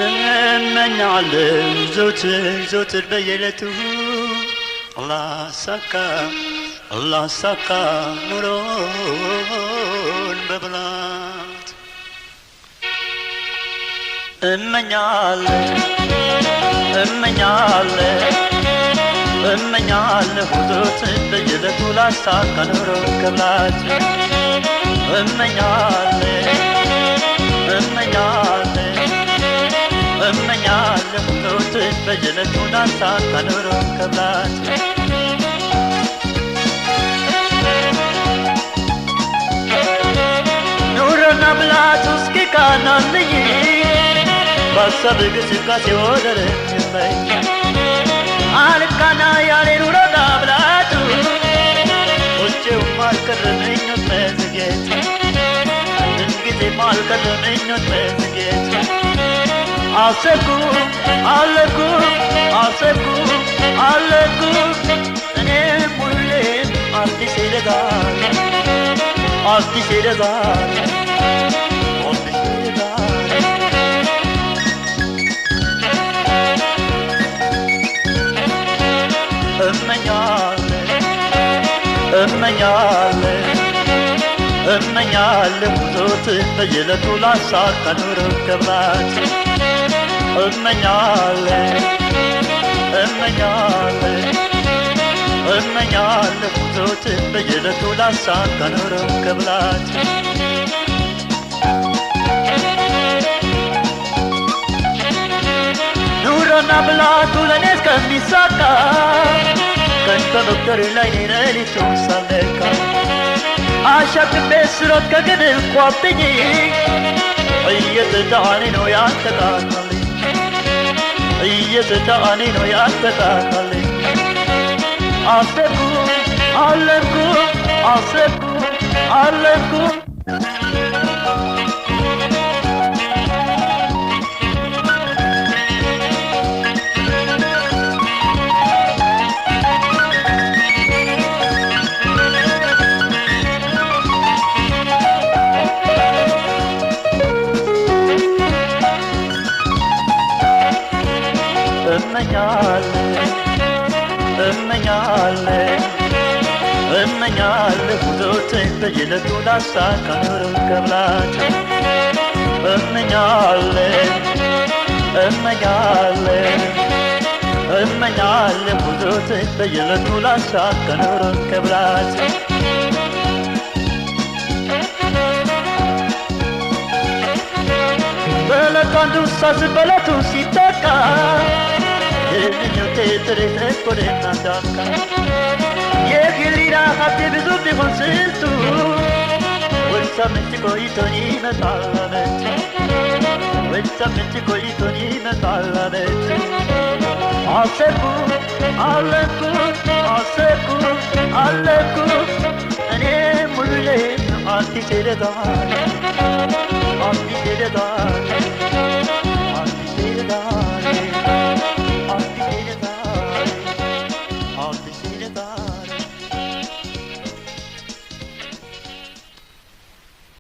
እመኛለሁ ዘወትር በየዕለቱ አላህ ሳካ ኑሮን በብላት እመኛለሁ ዘወትር በየዕለቱ ላሳካ ኑሮን በብላት እመኛለሁ ዘወትር በየዕለቱ ላሳካ ኑሮን በብላት ኑሮና ብላቱ እስኪቃናልኝ በሀሳብ ግስጋሴ ወደረችልኝ አልቃና ያለ ኑሮና ብላቱ ውጭውም አልቀረ ምኞት መዘግየት ምንጊዜም አልቀረ ምኞት መዘግየት አሰብኩ እኔም ሁሌም አዲስ ይለጋል እመኛለሁ ዘወትር በየዕለቱ ላሳካ ኑሮን በብላት እመኛለሁ ዘወትር በየዕለቱ ላሳካ ኑሮን በብላት ኑሮና ብላቱ ለኔ እስከሚሳካ ቀን በመቁጠር ላይ ሌሊቱን ሳልነጋ አሻቅቤ ስሮጥ ከግድብ ቋጥኝ እየተዳኔ ነው ያንተቃታለኝ አሰብኩ እመኛለሁ ዘወትር በየዕለቱ ላሳካ ኑሮን በብላት እመኛለሁ ዘወትር በየዕለቱ ላሳካ ኑሮን በብላት በዕለት አንዱ ሳስብ በዕለቱ ሲተካ የምኞቴ ጥሬት እኮኔና ዳካ የህሊና ሀብቴ ብዙ ቢሆን ስንቱ ወይ ሳምንት ቆይቶኝ ይመጣል ዓመት አሰብኩ እኔም ሁሌም አዲስ ይለጋል